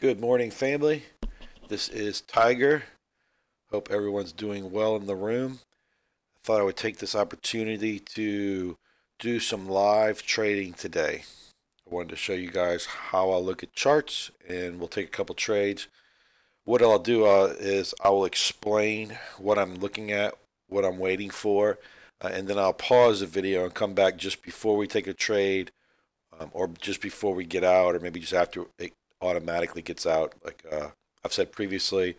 Good morning, family. This is Tiger. Hope everyone's doing well in the room. I thought I would take this opportunity to do some live trading today. I wanted to show you guys how I look at charts, and we'll take a couple trades. What I'll do is I will explain what I'm looking at, what I'm waiting for, and then I'll pause the video and come back just before we take a trade, or just before we get out, or maybe just after it automatically gets out. Like I've said previously,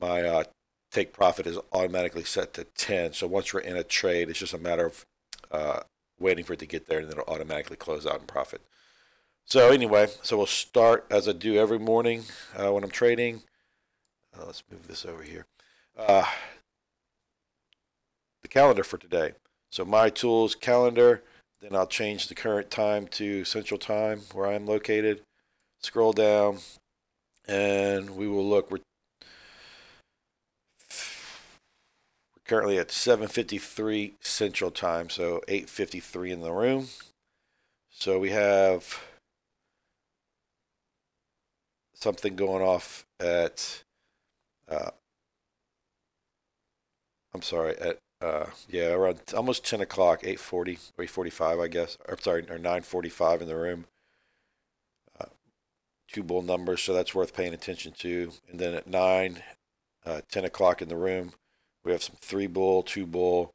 my take profit is automatically set to 10. So once we're in a trade, it's just a matter of waiting for it to get there, and then it'll automatically close out in profit. So anyway, so we'll start as I do every morning when I'm trading. Let's move this over here. The calendar for today. So my tools calendar. Then I'll change the current time to Central Time where I'm located. Scroll down, and we will look. We're currently at 7:53 Central Time, so 8:53 in the room. So we have something going off at, I'm sorry, at yeah, around almost 10 o'clock, 8:40, 8:45, I guess. Or sorry, or 9:45 in the room. Two bull numbers, so that's worth paying attention to. And then at 10 o'clock in the room, we have some 3 bull, 2 bull.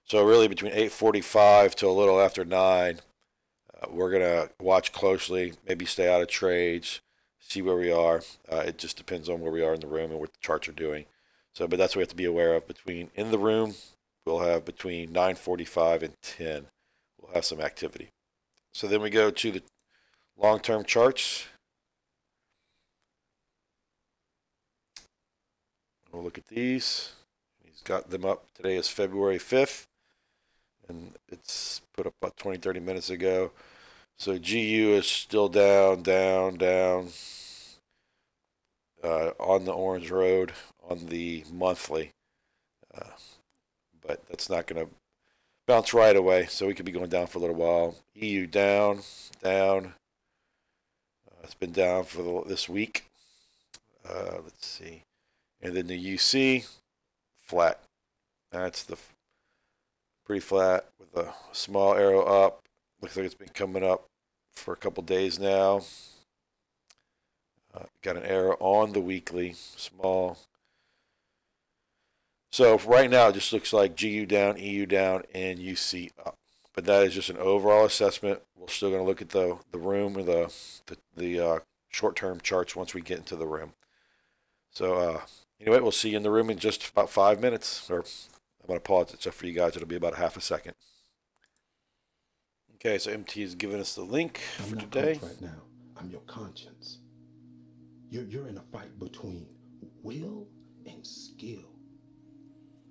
So really between 8:45 to a little after 9, we're going to watch closely, maybe stay out of trades, see where we are. It just depends on where we are in the room and what the charts are doing. So, but that's what we have to be aware of. In the room, we'll have between 9:45 and 10, we'll have some activity. So then we go to the long-term charts. We'll look at these. He's got them up. Today is February 5th, and it's put up about 20-30 minutes ago. So GU is still down, down, down on the orange road on the monthly. But that's not going to bounce right away, so we could be going down for a little while. EU down, down. It's been down for this week. Let's see. And then the UC, flat. That's the pretty flat with a small arrow up. Looks like it's been coming up for a couple days now. Got an arrow on the weekly, small. So right now it just looks like GU down, EU down, and UC up. But that is just an overall assessment. We're still going to look at the room or the short-term charts once we get into the room. So anyway, we'll see you in the room in just about 5 minutes. Or I'm going to pause it, so for you guys, it'll be about half a second. Okay, so MT has given us the link for today. Right now, I'm your conscience. You're in a fight between will and skill.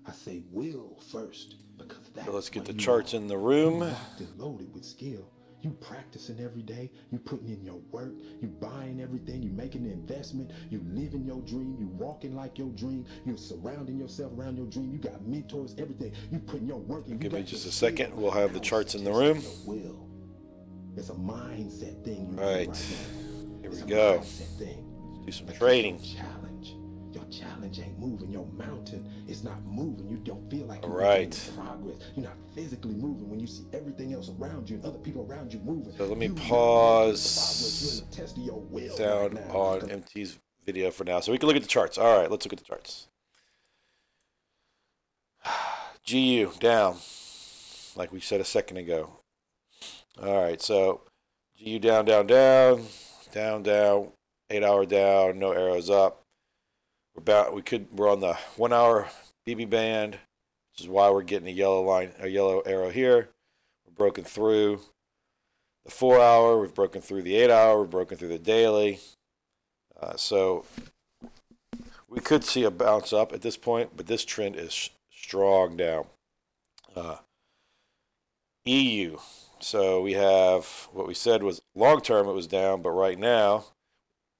I say will first because that's so let's get the charts in the room. You're locked and loaded with skill. You practicing every day, you putting in your work, you buying everything, you making the investment, you living your dream, you walking like your dream, you surrounding yourself around your dream, you got mentors, everything, you putting your work in. Give me just a second, we'll have the charts in the room. Will. It's a mindset thing. Right, here we go. Do some trading. Your challenge ain't moving. Your mountain is not moving. You don't feel like you're making progress. You're not physically moving when you see everything else around you and other people around you moving. So let me pause down on MT's video for now so we can look at the charts. All right, let's look at the charts. GU down, like we said a second ago. All right, so GU down, down, down, down, down, 8 hour down, no arrows up. We're on the 1 hour BB band, which is why we're getting a yellow arrow here. We're broken through the 4 hour, we've broken through the 8 hour, we've broken through the daily. So we could see a bounce up at this point, but this trend is strong down. EU. So we have what we said was long term, it was down, but right now,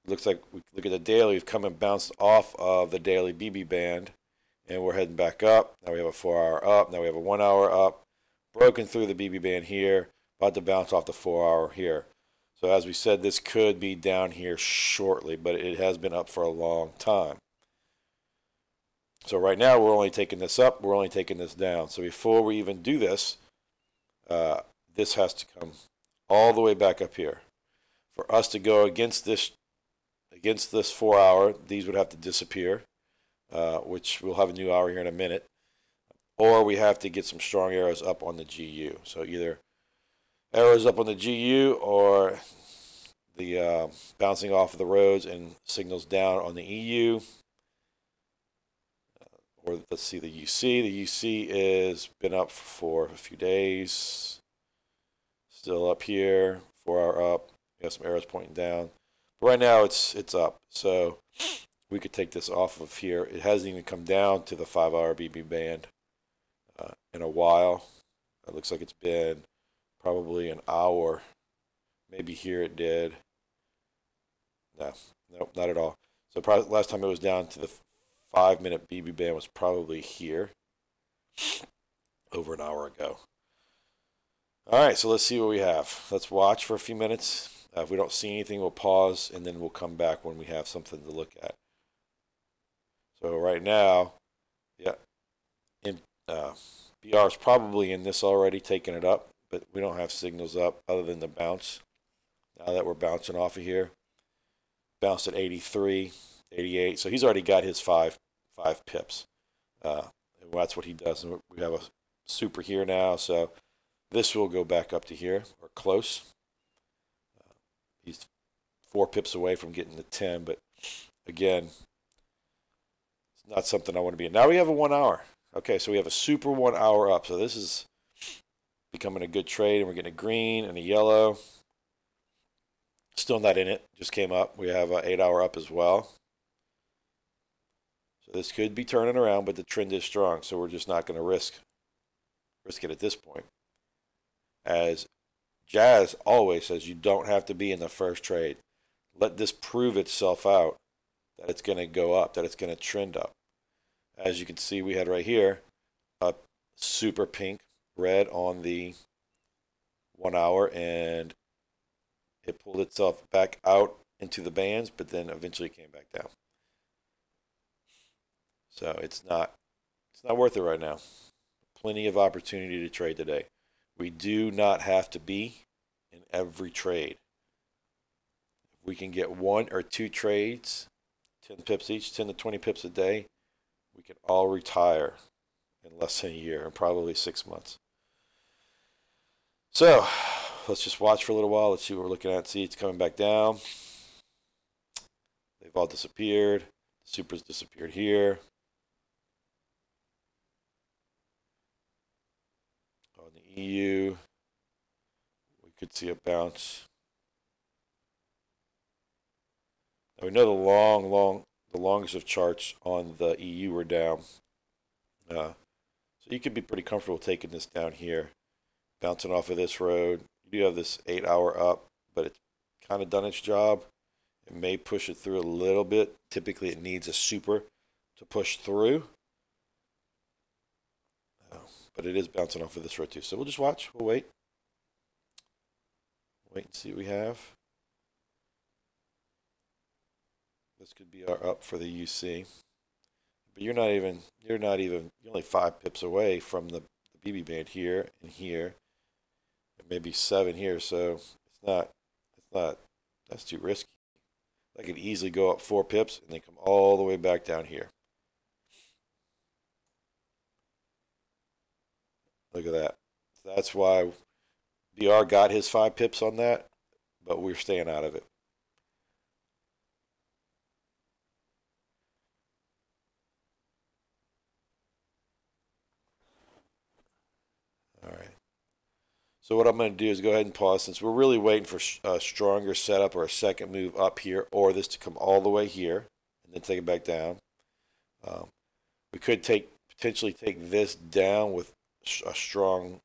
looks like we look at the daily, we've come and bounced off of the daily BB band, and we're heading back up. Now we have a 4 hour up, now we have a 1 hour up, broken through the BB band here, about to bounce off the 4 hour here. So So as we said, this could be down here shortly, but it has been up for a long time. So right now we're only taking this up, we're only taking this down. So before we even do this, this has to come all the way back up here. For us to go against this 4 hour, these would have to disappear, which we'll have a new hour here in a minute. Or we have to get some strong arrows up on the GU. So either arrows up on the GU or the bouncing off of the roads and signals down on the EU. Or let's see the UC. The UC is been up for a few days. Still up here, 4 hour up. We got some arrows pointing down. But right now it's up. So we could take this off of here. It hasn't even come down to the 5 hour BB band in a while. It looks like it's been probably an hour. Maybe here it did. No, nope, not at all. So probably last time it was down to the 5-minute BB band was probably here over an hour ago. All right, so let's see what we have. Let's watch for a few minutes. If we don't see anything, we'll pause, and then we'll come back when we have something to look at. So right now, yeah, BR is probably in this already, taking it up, but we don't have signals up other than the bounce. Now that we're bouncing off of here, bounced at 83, 88, so he's already got his five pips. And that's what he does. And we have a super here now, so this will go back up to here, or close. He's 4 pips away from getting to 10, but again, it's not something I want to be in. Now we have a 1 hour. Okay, so we have a super 1 hour up. So this is becoming a good trade, and we're getting a green and a yellow. Still not in it, just came up. We have an 8 hour up as well. So this could be turning around, but the trend is strong, so we're just not going to risk it at this point. As Jazz always says, you don't have to be in the first trade. Let this prove itself out that it's going to go up, that it's going to trend up. As you can see, we had right here a super pink red on the 1 hour, and it pulled itself back out into the bands, but then eventually came back down. So it's not worth it right now. Plenty of opportunity to trade today. We do not have to be in every trade. If we can get 1 or 2 trades, 10 pips each, 10 to 20 pips a day, we can all retire in less than a year, and probably 6 months. So let's just watch for a little while. Let's see what we're looking at. See, it's coming back down. They've all disappeared. The supers disappeared here. On the EU, we could see a bounce. Now we know the longest of charts on the EU were down. So you could be pretty comfortable taking this down here, bouncing off of this road. You do have this 8 hour up, but it's kind of done its job. It may push it through a little bit. Typically it needs a super to push through. But it is bouncing off of this road too. So we'll just watch. We'll wait. Wait and see what we have. This could be our up for the UC. But you're only 5 pips away from the BB band here and here. And maybe 7 here. So that's too risky. I could easily go up 4 pips and then come all the way back down here. Look at that. That's why BR got his 5 pips on that, but we're staying out of it. All right. So what I'm going to do is go ahead and pause, since we're really waiting for a stronger setup or a second move up here, or this to come all the way here and then take it back down. We could potentially take this down with strong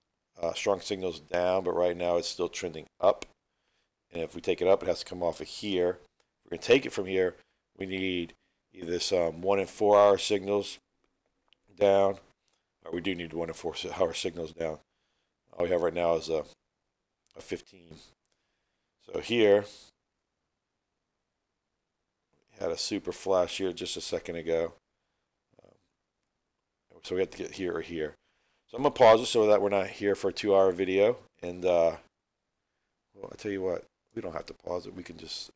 signals down, but right now it's still trending up. And if we take it up, it has to come off of here. If we're going to take it from here, we need either some 1 and 4 hour signals down, or we do need 1 and 4 hour signals down. All we have right now is a 15. So here, had a super flash here just a second ago. So we have to get here or here. So I'm going to pause it so that we're not here for a 2-hour video. And, well, I tell you what, we don't have to pause it. We can just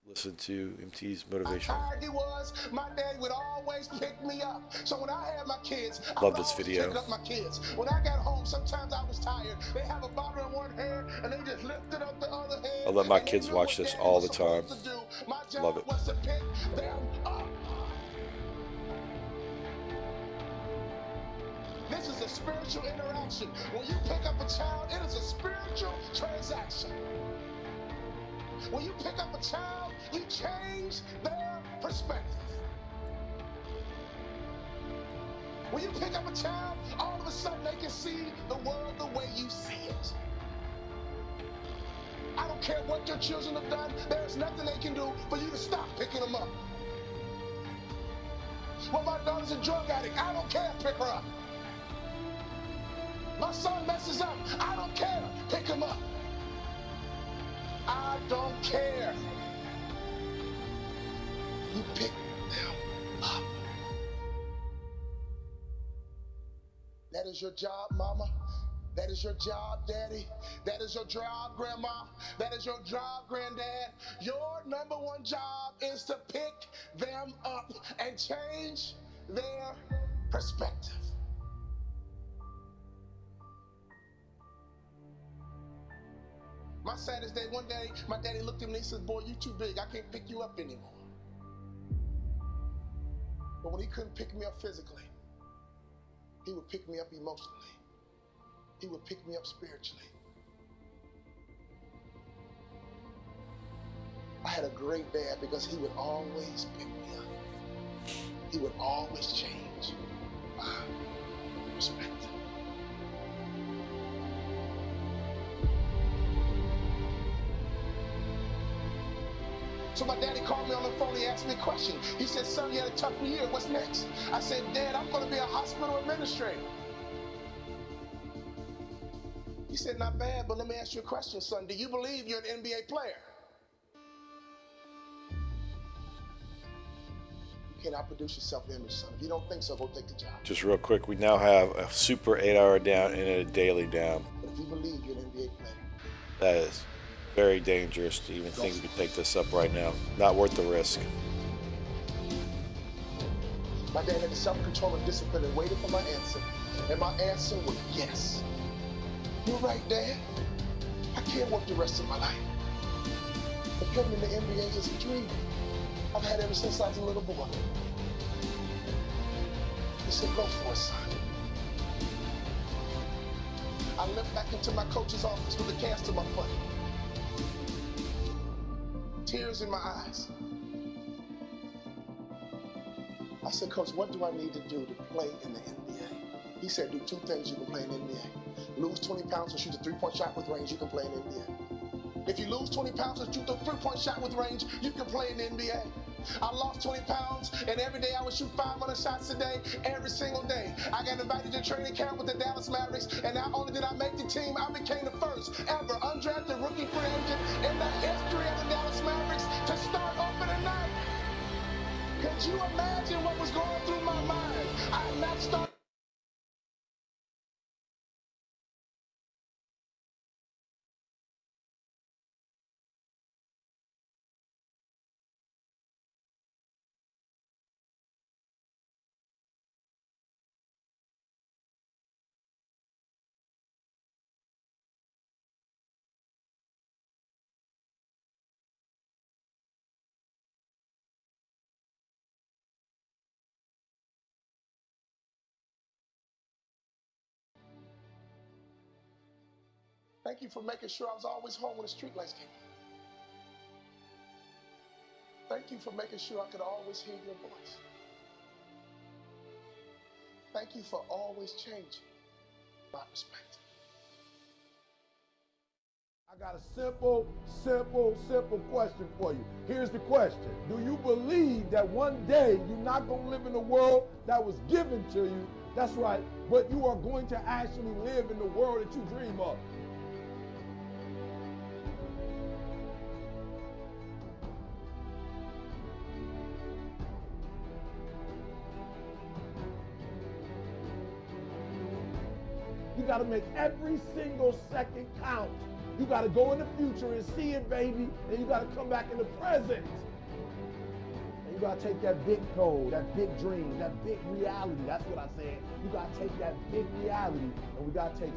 listen to MT's motivation. How tired he was, my dad would always pick me up. So when I had my kids, love this video. Pick up my kids. When I got home, sometimes I was tired. They have a bottle in one hand and they just lifted up the other hand. I let my kids watch this all the time. My job Love it. was to pick them up. This is a spiritual interaction. When you pick up a child, it is a spiritual transaction. When you pick up a child, you change their perspective. When you pick up a child, all of a sudden they can see the world the way you see it. I don't care what your children have done, there's nothing they can do for you to stop picking them up. Well, my daughter's a drug addict, I don't care, pick her up. My son messes up, I don't care, pick him up. I don't care. You pick them up. That is your job, mama. That is your job, daddy. That is your job, grandma. That is your job, granddad. Your number one job is to pick them up and change their perspective. My saddest day, one day, my daddy looked at me and he said, boy, you too big. I can't pick you up anymore. But when he couldn't pick me up physically, he would pick me up emotionally. He would pick me up spiritually. I had a great dad because he would always pick me up. He would always change my perspective. So my daddy called me on the phone, he asked me a question. He said, son, you had a tough year, what's next? I said, Dad, I'm gonna be a hospital administrator. He said, not bad, but let me ask you a question, son. Do you believe you're an NBA player? You cannot produce your self-image, son. If you don't think so, go take the job. Just real quick, we now have a super 8-hour down and a daily down. But if you believe you're an NBA player, that is very dangerous to even think we could take this up right now. Not worth the risk. My dad had the self-control and discipline and waited for my answer. And my answer was yes. You're right, Dad. I can't work the rest of my life. But getting in the NBA is a dream. I've had ever since I was a little boy. He said, go for it, son. I limped back into my coach's office with a cast to my foot. Tears in my eyes. I said, Coach, what do I need to do to play in the NBA? He said, do two things you can play in the NBA. Lose 20 pounds and shoot a three-point shot with range, you can play in the NBA. If you lose 20 pounds and shoot a three-point shot with range, you can play in the NBA. I lost 20 pounds, and every day I would shoot 500 shots a day, every single day. I got invited to training camp with the Dallas Mavericks, and not only did I make the team, I became the first ever undrafted rookie free agent in the history of the Dallas Mavericks to start opening night. Could you imagine what was going through my mind? I had not started. Thank you for making sure I was always home when the street lights came on. Thank you for making sure I could always hear your voice. Thank you for always changing my perspective. I got a simple question for you. Here's the question. Do you believe that one day you're not going to live in a world that was given to you? That's right, but you are going to actually live in the world that you dream of. got to make every single second count. You got to go in the future and see it, baby. And you got to come back in the present. And you got to take that big goal, that big dream, that big reality. That's what I said. You got to take that big reality, and we got to take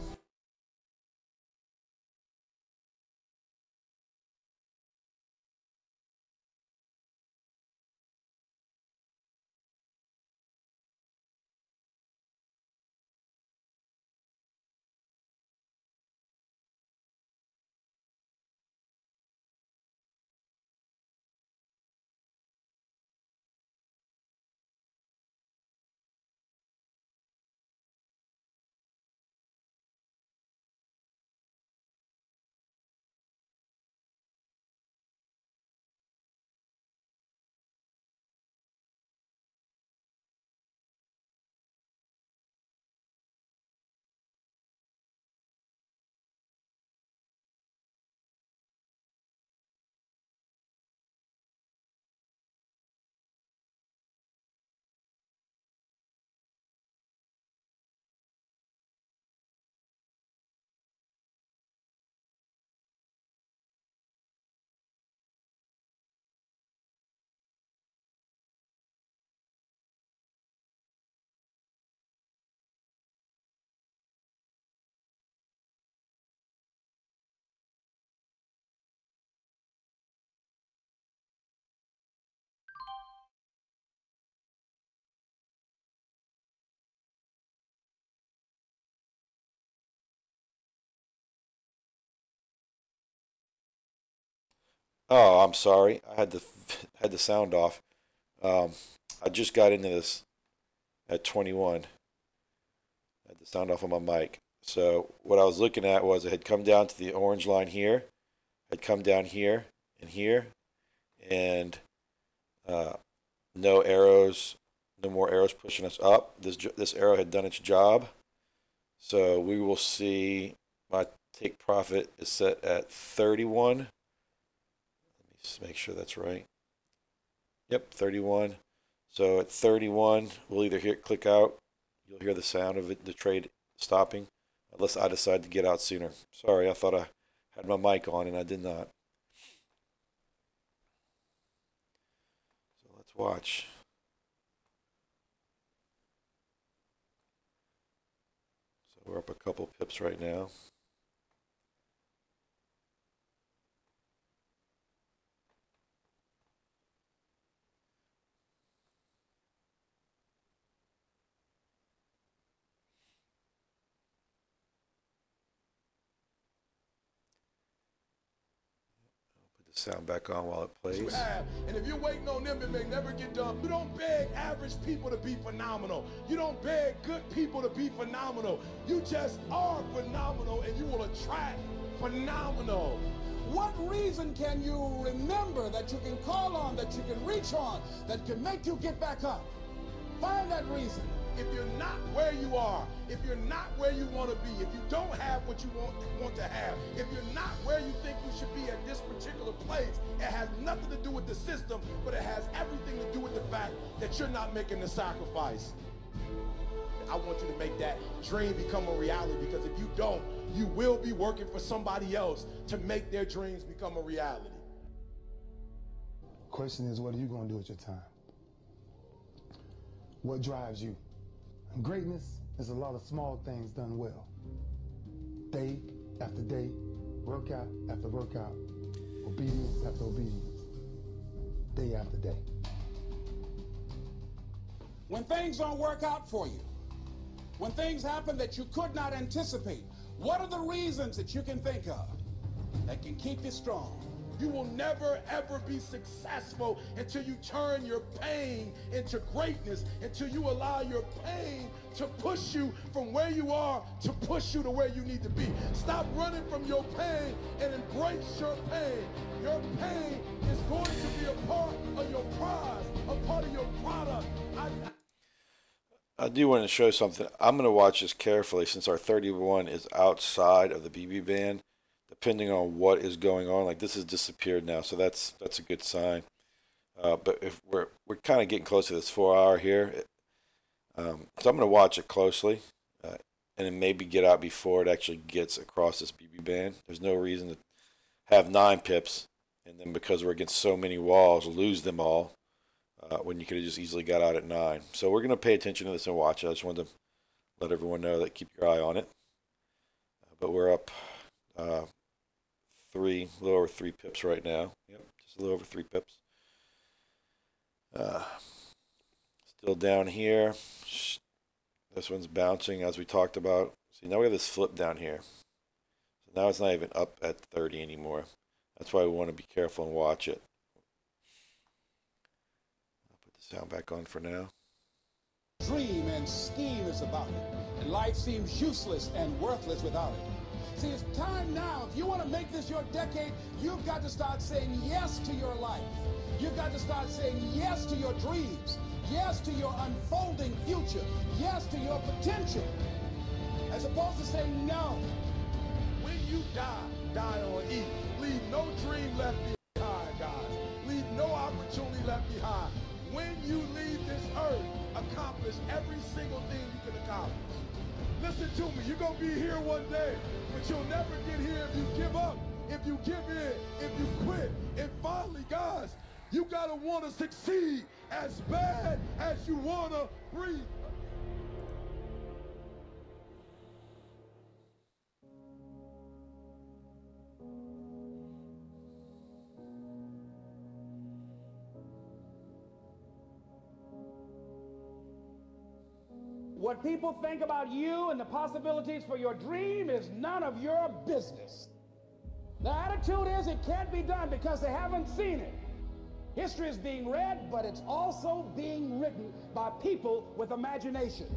Oh, I'm sorry. I had the sound off. Um, I just got into this at 21. I had the sound off on my mic. So what I was looking at was it had come down to the orange line here, had come down here and here, and no arrows, no more arrows pushing us up. This arrow had done its job. So we will see my take profit is set at 31. Let me just make sure that's right. Yep, 31. So at 31, we'll either click out. You'll hear the sound of it, the trade stopping, unless I decide to get out sooner. Sorry, I thought I had my mic on and I did not. So let's watch. So we're up a couple pips right now. Sound back on while it plays. And if you're waiting on them, it may never get done. You don't beg average people to be phenomenal. You don't beg good people to be phenomenal. You just are phenomenal, and you will attract phenomenal. What reason can you remember that you can call on, that you can reach on, that can make you get back up? Find that reason. If you're not where you are, if you're not where you want to be, if you don't have what you want to have, if you're not where you think you should be at this particular place, it has nothing to do with the system, but it has everything to do with the fact that you're not making the sacrifice. I want you to make that dream become a reality, because if you don't, you will be working for somebody else to make their dreams become a reality. Question is, what are you going to do with your time? What drives you? And greatness is a lot of small things done well. Day after day, workout after workout, obedience after obedience, day after day. When things don't work out for you, when things happen that you could not anticipate, what are the reasons that you can think of that can keep you strong? You will never, ever be successful until you turn your pain into greatness, until you allow your pain to push you from where you are to push you to where you need to be. Stop running from your pain and embrace your pain. Your pain is going to be a part of your prize, a part of your product. I do want to show something. I'm going to watch this carefully since our 31 is outside of the BB band. Depending on what is going on, like this has disappeared now, so that's a good sign. But if we're kind of getting close to this 4 hour here, so I'm going to watch it closely. and then maybe get out before it actually gets across this BB band. There's no reason to have 9 pips, and then because we're against so many walls, lose them all when you could have just easily got out at 9. So we're going to pay attention to this and watch it. I just wanted to let everyone know that keep your eye on it. But we're up a little over 3 pips right now. Yep, just a little over 3 pips. Still down here. This one's bouncing as we talked about. See, now we have this flip down here. So now it's not even up at 30 anymore. That's why we want to be careful and watch it. I'll put the sound back on for now. Dream and scheme is about it, and life seems useless and worthless without it. See, it's time now. If you want to make this your decade, you've got to start saying yes to your life. You've got to start saying yes to your dreams, yes to your unfolding future, yes to your potential, as opposed to saying no. When you die, die on E. Leave no dream left behind, guys. Leave no opportunity left behind. When you leave this earth, accomplish every single thing you can accomplish. Listen to me, you're going to be here one day, but you'll never get here if you give up, if you give in, if you quit. And finally, guys, you got to want to succeed as bad as you want to breathe. What people think about you and the possibilities for your dream is none of your business. The attitude is it can't be done because they haven't seen it. History is being read, but it's also being written by people with imagination.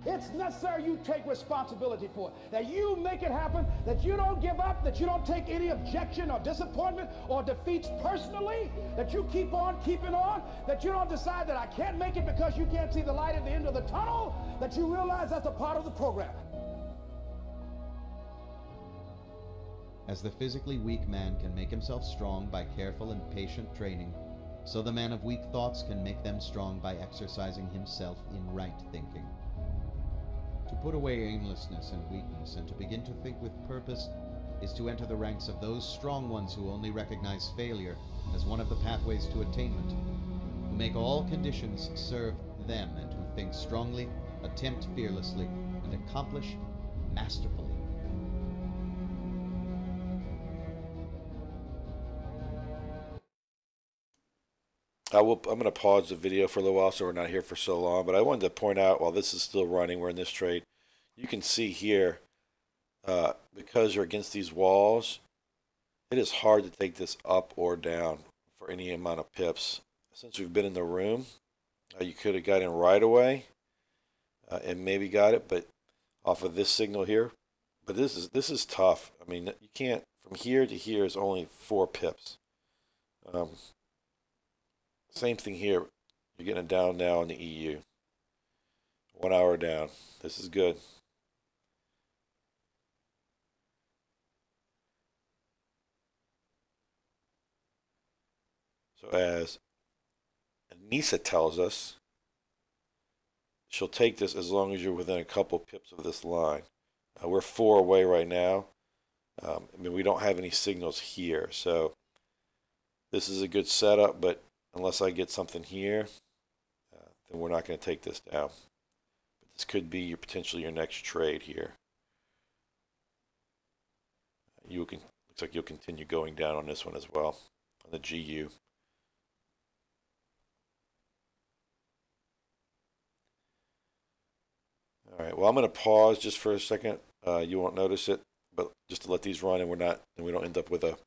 It's necessary you take responsibility for it, that you make it happen, that you don't give up, that you don't take any objection or disappointment or defeats personally, that you keep on keeping on, that you don't decide that I can't make it because you can't see the light at the end of the tunnel, that you realize that's a part of the program. As the physically weak man can make himself strong by careful and patient training, so the man of weak thoughts can make them strong by exercising himself in right thinking. To put away aimlessness and weakness and to begin to think with purpose is to enter the ranks of those strong ones who only recognize failure as one of the pathways to attainment, who make all conditions serve them and who think strongly, attempt fearlessly, and accomplish masterfully. I'm going to pause the video for a little while so we're not here for so long, but I wanted to point out while this is still running, we're in this trade, you can see here, because you're against these walls, it is hard to take this up or down for any amount of pips. Since we've been in the room, you could have got in right away and maybe got it, but off of this signal here. But this is tough. I mean, you can't, from here to here is only 4 pips. Same thing here. You're getting it down now in the EU. 1 hour down. This is good. So as Anissa tells us, she'll take this as long as you're within a couple pips of this line. We're 4 away right now. I mean, we don't have any signals here. So this is a good setup, but unless I get something here, then we're not going to take this down. But this could be potentially your next trade here. Looks like you'll continue going down on this one as well, on the GU. All right. Well, I'm going to pause just for a second. You won't notice it, but just to let these run, and we don't end up with a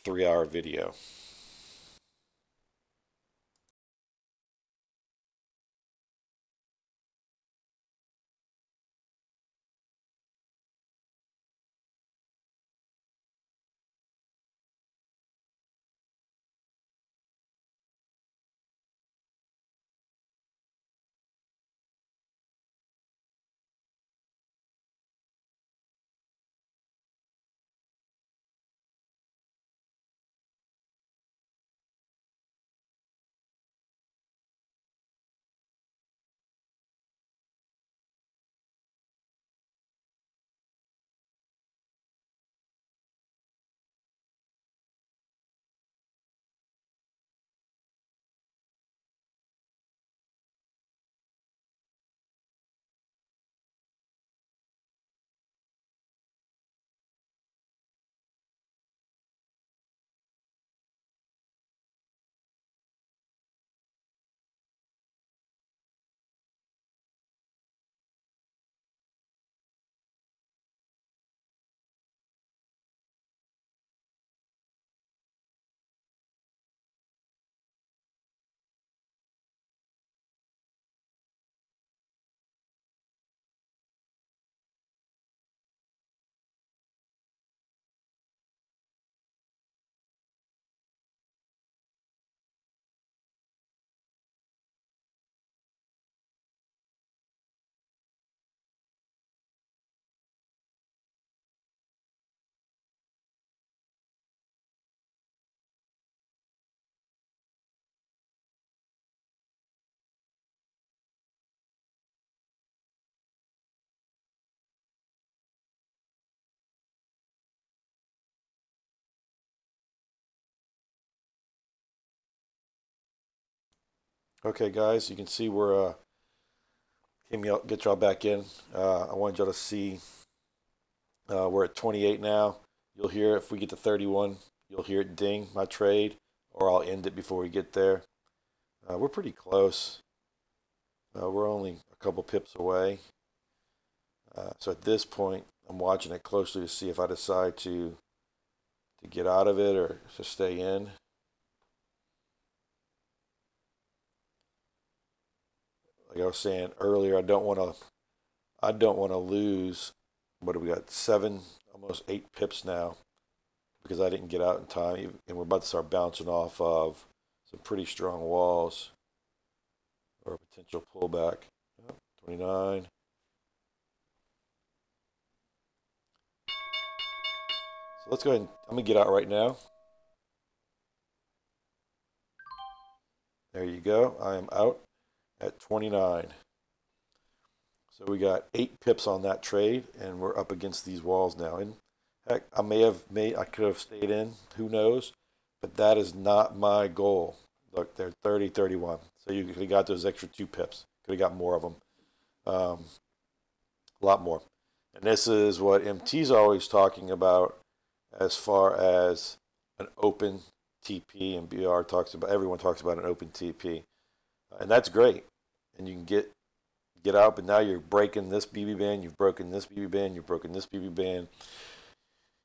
3-hour video. Okay, guys, you can see we're get y'all back in. I wanted y'all to see we're at 28 now. You'll hear if we get to 31, you'll hear it ding my trade, or I'll end it before we get there. We're pretty close. We're only a couple pips away. So at this point, I'm watching it closely to see if I decide to get out of it or to stay in. Like I was saying earlier, I don't want to lose. What do we got? Almost 8 pips now, because I didn't get out in time, and we're about to start bouncing off of some pretty strong walls or a potential pullback. 29. So let's go ahead and I'm gonna get out right now. There you go. I am out at 29. So we got 8 pips on that trade, and we're up against these walls now. And heck, I could have stayed in, who knows? But that is not my goal. Look, they're 30, 31. So you could have got those extra 2 pips. Could have got more of them. A lot more. And this is what MT's always talking about as far as an open TP, and BR talks about, everyone talks about an open TP. And that's great. And you can get out, but now you're breaking this BB band, you've broken this BB band, you've broken this BB band,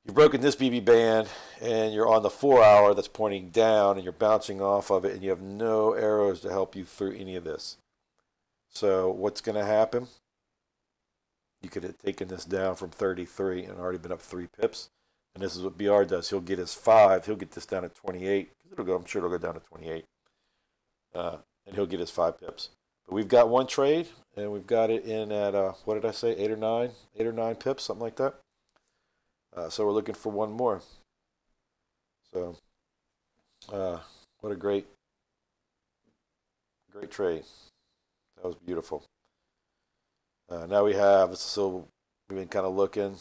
you've broken this BB band, and you're on the 4 hour that's pointing down, and you're bouncing off of it, and you have no arrows to help you through any of this. So what's going to happen? You could have taken this down from 33 and already been up 3 pips. And this is what BR does. He'll get his 5. He'll get this down to 28. I'm sure it'll go down to 28. And he'll get his 5 pips. But we've got one trade, and we've got it in at, what did I say, 8 or 9? 8 or 9 pips, something like that. So we're looking for one more. So what a great trade. That was beautiful. Now we have, so we've been kind of looking.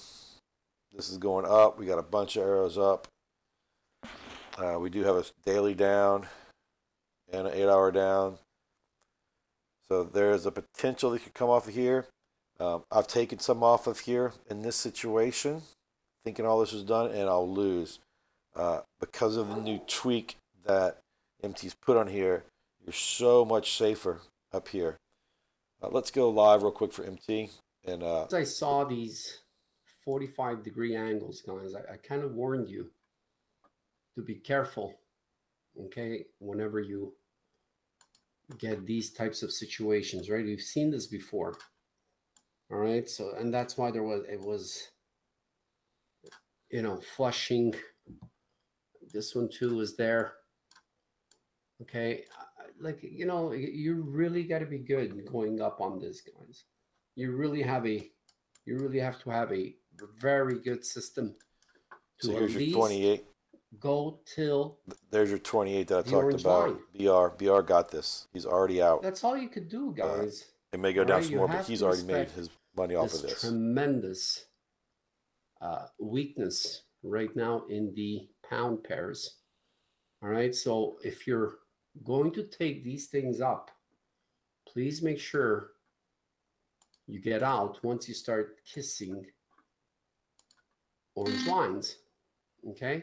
This is going up. We got a bunch of arrows up. We do have a daily down and an 8 hour down. So there's a potential that could come off of here. I've taken some off of here in this situation, thinking all this is done, and I'll lose. Because of the new tweak that MT's put on here, you're so much safer up here. Let's go live real quick for MT. And as I saw these 45-degree angles, guys, I kind of warned you to be careful, okay, whenever you get these types of situations, right? We've seen this before. All right, so, and that's why it was, you know, flushing. This one too is there. Okay, like, you know, you really got to be good going up on this, guys. You really have to have a very good system to so at here's least your 28. Go till there's your 28 that I talked about. BR got this. He's already out. That's all you could do, guys. It may go down some more, but he's already made his money off of this. Tremendous weakness right now in the pound pairs. All right, so if you're going to take these things up, please make sure you get out once you start kissing orange lines. Okay.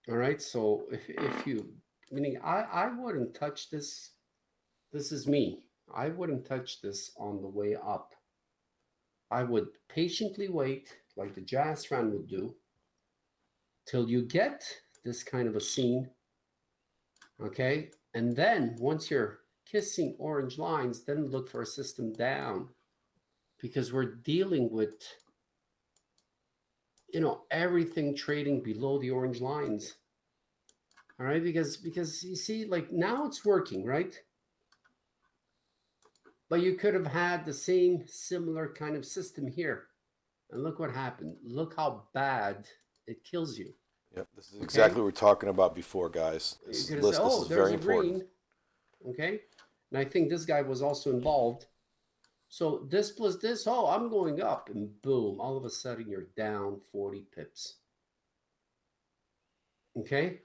All right, so if you, meaning I wouldn't touch this. This is me. I wouldn't touch this on the way up. I would patiently wait, like the jazz fan would do, till you get this kind of a scene. Okay, and then once you're kissing orange lines, then look for a system down, because we're dealing with, you know, everything trading below the orange lines. All right, because you see, like now it's working, right? But you could have had the same similar kind of system here, and look what happened. Look how bad it kills you. Yep, this is exactly what we were talking about before, guys. This is very important. Okay, and I think this guy was also involved. So this plus this, oh, I'm going up, and boom, all of a sudden you're down 40 pips. Okay.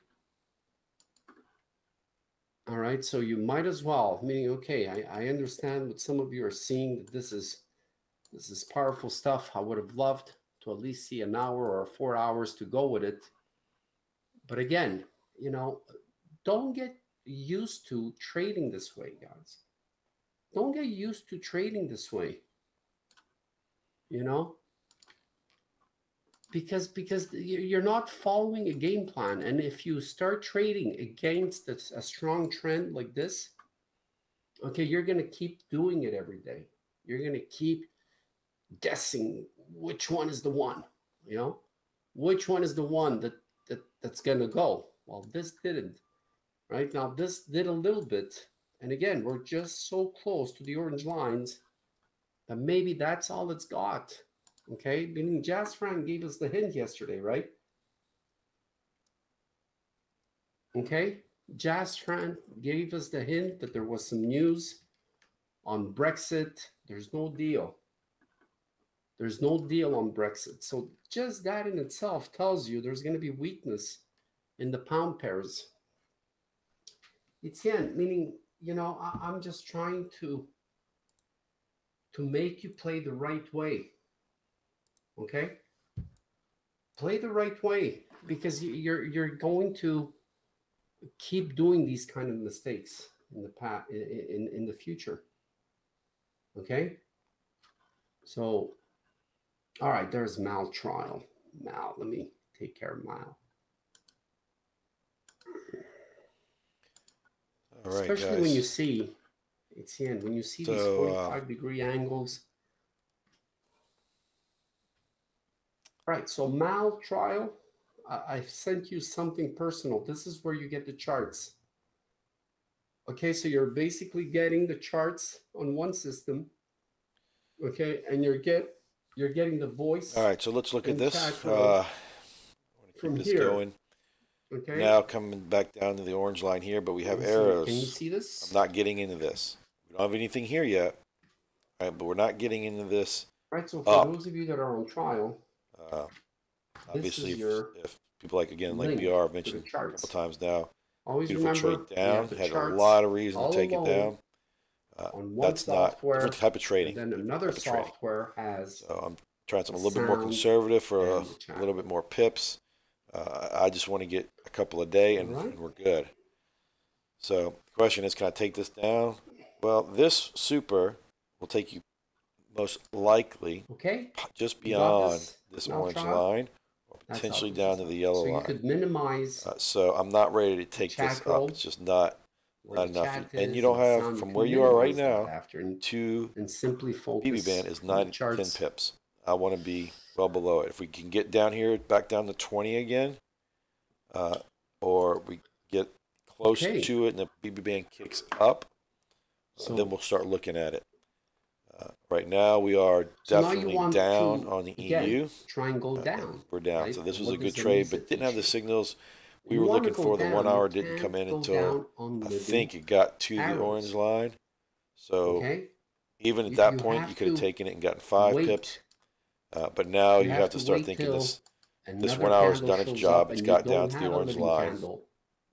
All right, so you might as well, meaning, okay, I understand what some of you are seeing, that this is powerful stuff. I would have loved to at least see an hour or 4 hours to go with it. But again, you know, don't get used to trading this way, guys. Don't get used to trading this way, you know, because you're not following a game plan. And if you start trading against a strong trend like this, okay, you're going to keep doing it every day. You're going to keep guessing which one is the one, you know, which one is the one that's going to go. Well, this didn't. Right now, this did a little bit. And again, we're just so close to the orange lines that maybe that's all it's got. Okay, meaning Jazz Frank gave us the hint yesterday, right? Okay, Jazz Frank gave us the hint that there was some news on Brexit. There's no deal. There's no deal on Brexit. So just that in itself tells you there's going to be weakness in the pound pairs. Etienne, meaning, you know, I'm just trying to make you play the right way. Okay? Play the right way, because you're going to keep doing these kind of mistakes in the past, in the future. Okay? So, all right, there's Mal trial. Mal, let me take care of Mal. All right, especially guys. when you see, Etienne, when you see these 45-degree angles. Right, so Mal trial, I've sent you something personal. This is where you get the charts. Okay, so you're basically getting the charts on one system. Okay, and you're getting the voice. All right, so let's look at this. From this here. Going. Okay. Now coming back down to the orange line here, but we have arrows. Can you see this? I'm not getting into this. We don't have anything here yet. All right, but we're not getting into this. Right, so for those of you that are on trial, obviously, if people like BR have mentioned a couple times now, always beautiful remember trade down, had a lot of reason to take it down. On one that's not different type of trading. And then another software has. So I'm trying something a little bit more conservative for a little bit more pips. I just want to get a couple a day and we're good. So the question is, can I take this down? Well, this super will take you most likely just beyond this orange line, or potentially down to the yellow line. So you could minimize. So I'm not ready to take this up. It's just not enough. And you don't have, from where you are right now, to BB band is 10 pips. I want to be well below it. If we can get down here, back down to 20 again, or we get close to it and the BB band kicks up, then we'll start looking at it. Right now, we are definitely down on the EU. Try and go down. We're down. Right? So this was a good trade, but didn't have the signals we were looking for. The 1 hour didn't come in until I think it got to the orange line. So even at that point, you could have taken it and gotten 5 pips. But now you have to start thinking this 1 hour's done its job. It's got down to the orange line.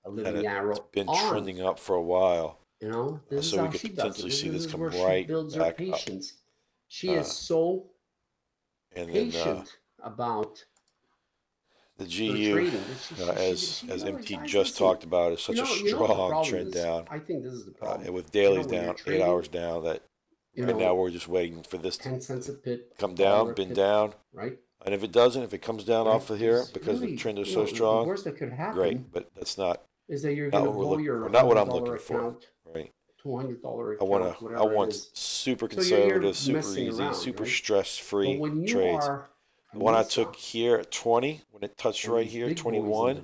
And it's been trending up for a while. You know, this so is we could she potentially does it. see this come she right builds back her patience. up. She is so patient about the GU, as MT just talked about, is such a strong trend down. I think this is the problem. And with dailies down, 8 hours down, that right now we're just waiting for this 10 cents a pip, come down, been down. Right. And if it doesn't, if it comes down off of here because the trend is so strong, the worst that could happen, great. But that's not. Is that you're going to blow your not what I'm looking for, right? $200 account. I want super conservative, super easy, super stress-free trades. The one I took here at 20, when it touched right here, 21,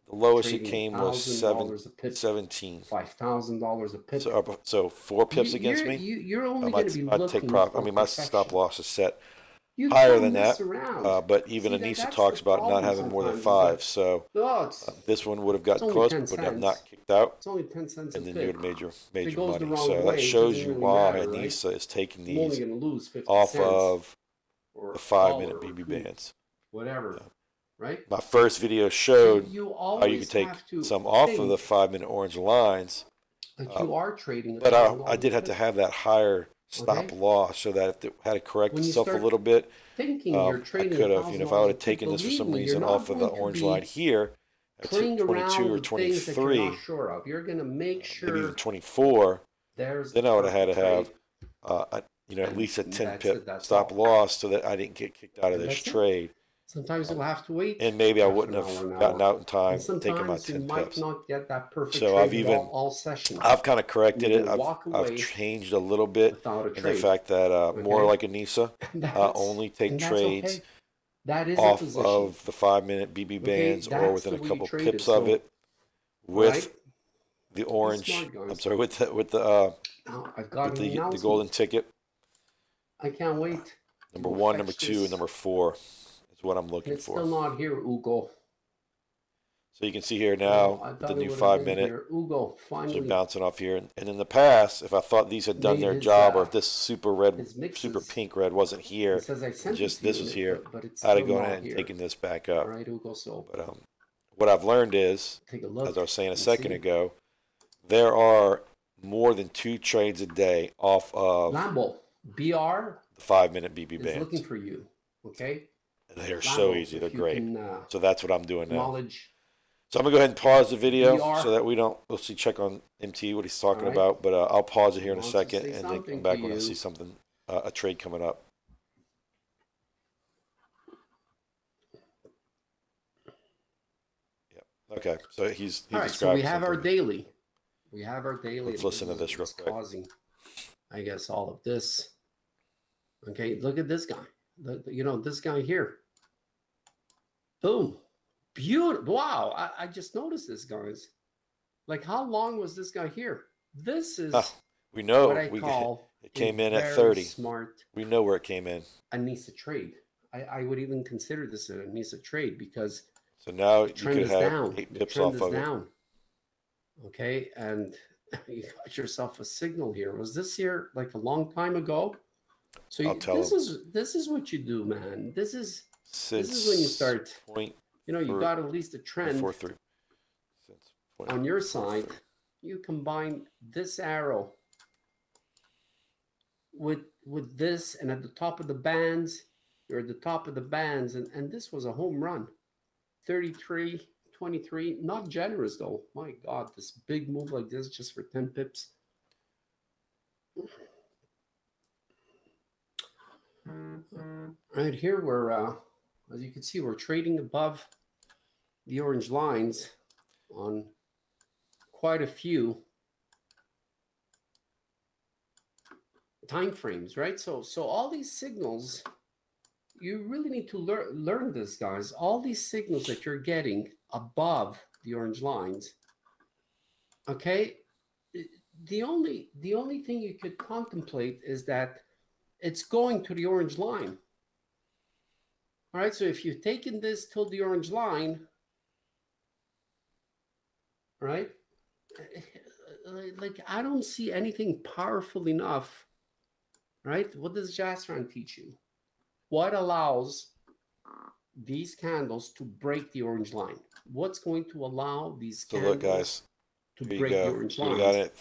the lowest it came was 17. $5,000 a pip. So 4 pips against me. You're only going to be looking. I'd take profit. I mean, my stop loss is set higher than that, but even Anissa talks about not having more than 5. So this one would have gotten close, but would have not kicked out. It's only 10 cents. And then you would have made your major money. So that shows you why Anissa is taking these off of the 5-minute BB bands. Whatever, right? My first video showed how you could take some off of the 5-minute orange lines Like you are trading. But I did have to have that higher stop loss so that if it had to correct itself a little bit, thinking you're I trading could have, if I would have taken this for some reason off of the orange line here at 22 or 23, sure of. You're going to make sure, maybe even 24, then I would have had to have, at least a 10 pip stop loss so that I didn't get kicked out of this trade. Sometimes you'll have to wait. And maybe I wouldn't have gotten out in time, taking my 10 pips. You might not get that perfect so trade all sessions. I've kind of corrected it. I've changed a little bit in the fact that more like a NISA, only take trades off of the 5-minute BB bands or within a couple pips of it with the orange. I'm sorry, with the golden ticket. I can't wait. Number 1, number 2, and number 4 is what I'm looking for. It's still not here, Ugo. So you can see here now the new 5-minute. Ugo, finally. So bouncing off here. And in the past, if I thought these had done their job, or if this super pink red wasn't here, just this was here, I'd have gone ahead and taken this back up. Right, Ugo, so. But what I've learned is, as I was saying a second ago, there are more than 2 trades a day off of Lambo, BR, the 5-minute BB bands. Looking for you, okay? They're so easy. They're great. So that's what I'm doing now. So I'm going to go ahead and pause the video so that we'll see, check on MT, what he's talking about. But I'll pause it here in a second and then come back when I see something, a trade coming up. Yeah. Okay. So he's all right, so we have our daily. We have our daily. Let's listen to this real quick. Causing, I guess, all of this. Okay, look at this guy. This guy here. Boom. Beautiful. Wow. I just noticed this, guys. Like, how long was this guy here? This is we know what I call it came in at 30. Smart. We know where it came in. A NISA trade. I would even consider this a NISA trade because so now you could have 8 pips off of it. Okay, and you got yourself a signal here. Was this here like a long time ago? So this is what you do, man. This is when you start. You got at least a trend on your side. You combine this arrow with this, and at the top of the bands, you're at the top of the bands, and this was a home run. 33, 23, not generous though. My God, this big move like this just for 10 pips. Right here, we're as you can see, we're trading above the orange lines on quite a few time frames, right? So all these signals, you really need to learn this, guys. All these signals that you're getting above the orange lines, okay? The only thing you could contemplate is that it's going to the orange line. All right, so if you've taken this till the orange line, right? Like, I don't see anything powerful enough, right? What does Jastran teach you? What allows these candles to break the orange line? What's going to allow these candles to break the orange line? You got it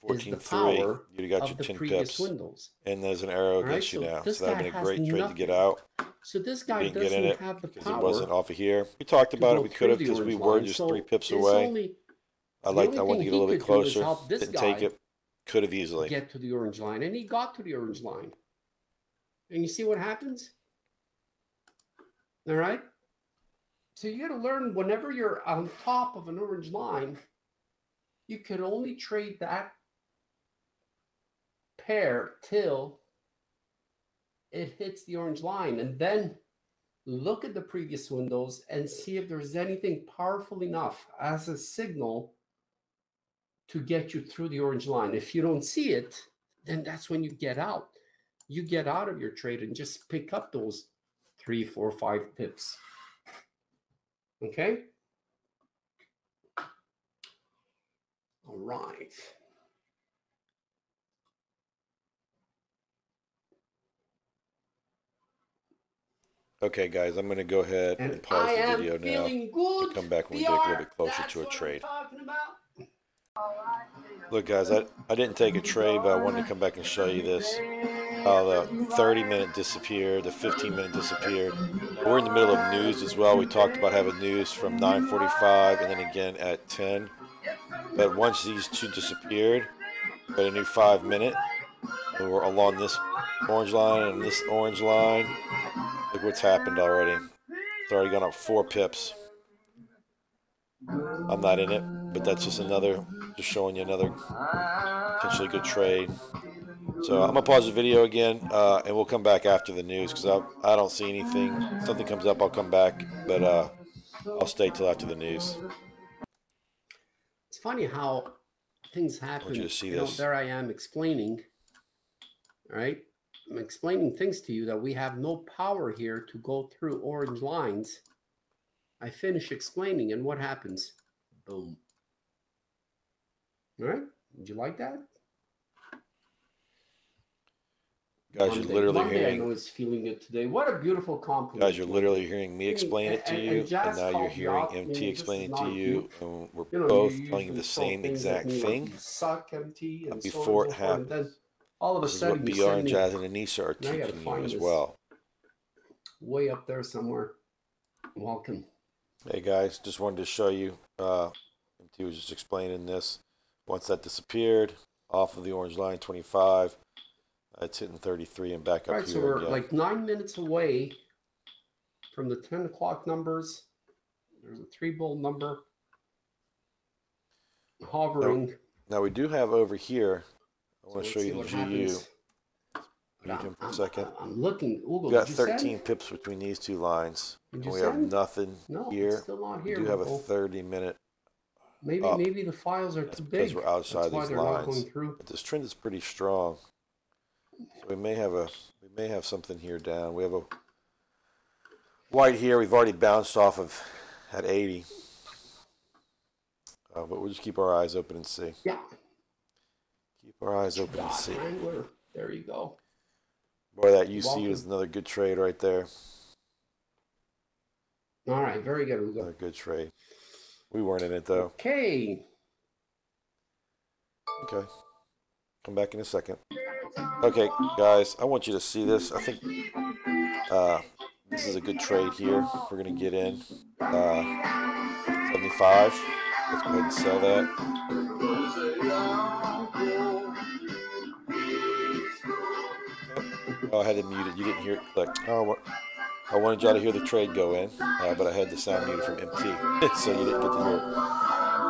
14.3. You got your 10 pips. Windows. And there's an arrow against you now. So that would have been a great trade to get out. So this guy doesn't have the power. It wasn't off of here. We talked about it. We could have because we were just 3 pips away. I wanted to get a little bit closer. Didn't take it. Could have easily get to the orange line, and he got to the orange line. And you see what happens? All right. So you got to learn whenever you're on top of an orange line, you can only trade that pair till it hits the orange line, and then look at the previous windows and see if there's anything powerful enough as a signal to get you through the orange line. If you don't see it, then that's when you get out. You get out of your trade and just pick up those 3, 4, 5 pips. Okay? All right. Okay, guys, I'm going to go ahead and pause the video now and come back when we get a little bit closer to a trade. All right. Look, guys, I didn't take a trade, but I wanted to come back and show you this. The 30-minute disappeared, the 15-minute disappeared. Now, we're in the middle of news as well. We talked about having news from 9:45 and then again at 10. But once these two disappeared, we got a new 5-minute. And we're along this orange line and this orange line. Look what's happened already. It's already gone up 4 pips. I'm not in it, but that's just another, just showing you another potentially good trade. So I'm gonna pause the video again, and we'll come back after the news because I don't see anything. If something comes up, I'll come back, but I'll stay till after the news. It's funny how things happen. I want you to see you know, this. there I am explaining. All right, I'm explaining things to you that we have no power here to go through orange lines. I finish explaining, and what happens? Boom. All right, would you like that? Guys, you're literally hearing. I know he's feeling it today. What a beautiful compliment. Guys, you're literally hearing me explain it to you, and now you're hearing MT explain it to you, and we're both telling you the same exact thing. Suck, MT, and before it and happens. then all of a This is sudden, what BR and Jazz and Anissa are teaching you as well. Way up there somewhere. Welcome. Hey guys, just wanted to show you. MT was just explaining this. Once that disappeared off of the orange line, 25. It's hitting 33 and back up right, here. So we're again. like 9 minutes away from the 10 o'clock numbers. There's a 3-bull number hovering. Now we do have over here. I want to show you the GU. Happens. For a second. I'm looking. We got 13 pips between these two lines. And we have nothing here. It's still not here. We do have a 30-minute. Maybe the files are too big. Because we're outside these lines. But this trend is pretty strong. So we may have something here down. We have a white here. We've already bounced off of at 80. But we'll just keep our eyes open and see. Yeah. Keep our eyes open and see. Wrangler. There you go. Boy, that UC is another good trade right there. All right, very good. Another good trade. We weren't in it though. Okay. Okay. Come back in a second. Okay, guys, I want you to see this. I think this is a good trade here. We're going to get in 75. Let's go ahead and sell that. Oh, I had it muted. You didn't hear it click. Oh, I wanted y'all to hear the trade go in, but I had the sound muted from MT, so you didn't get to hear it.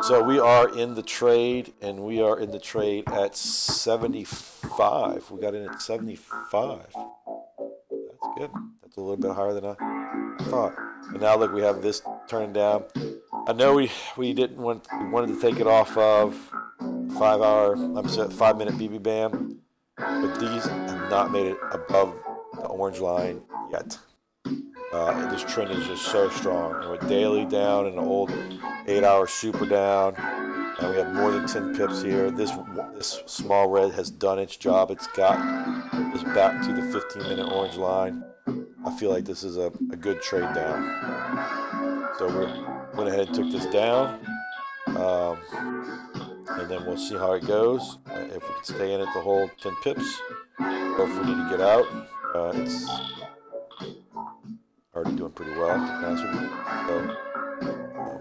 So we are in the trade, and we are in the trade at 75. We got in at 75. That's good. That's a little bit higher than I thought. And now look, we have this turned down. I know we wanted to take it off of 5-minute BB band, but these have not made it above the orange line yet. This trend is just so strong. And with daily down and an old 8-hour super down, and we have more than 10 pips here. This small red has done its job. It's got us back to the 15-minute orange line. I feel like this is a good trade down. So we went ahead and took this down, and then we'll see how it goes. If we can stay in it the whole 10 pips, or if we need to get out. It's already doing pretty well, to be honest with you. So,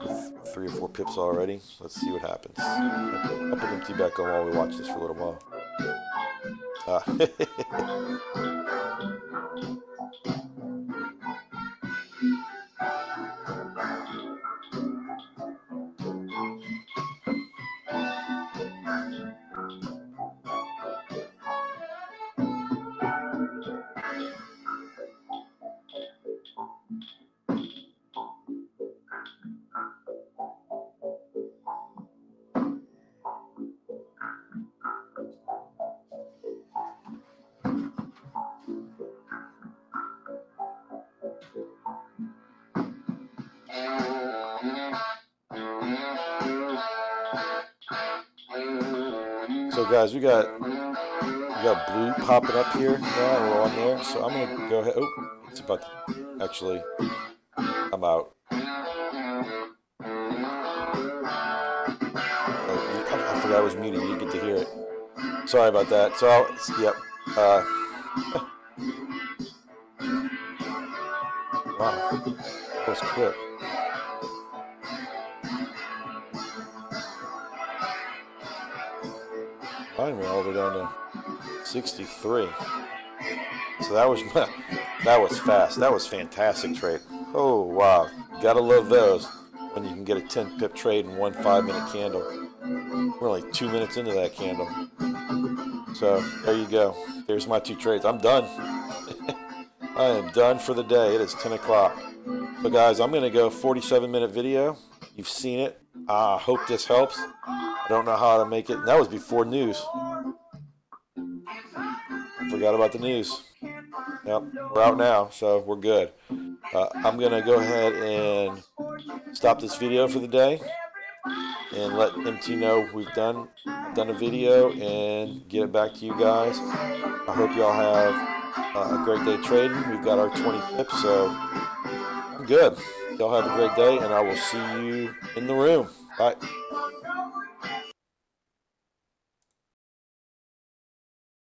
with 3 or 4 pips already. Let's see what happens. I'll put MT back on while we watch this for a little while. So guys, we got blue popping up here now. We're on there, so I'm gonna go ahead. Oh, it's about to actually. I'm out. I forgot I was muted. You didn't get to hear it. Sorry about that. So, yep. Wow, that was quick. Mine went all the way down to 63. So that was fast. That was fantastic trade. Oh wow, gotta love those when you can get a 10 pip trade in one 5-minute candle. We're only 2 minutes into that candle. So there you go. There's my 2 trades. I'm done. I am done for the day. It is 10 o'clock. So guys, I'm gonna go 47-minute video. You've seen it. I hope this helps. I don't know how to make it. That was before news. Forgot about the news. Yep, we're out now, so we're good. I'm going to go ahead and stop this video for the day and let MT know we've done a video and get it back to you guys. I hope y'all have a great day trading. We've got our 20 pips, so I'm good. Y'all have a great day, and I will see you in the room. Bye.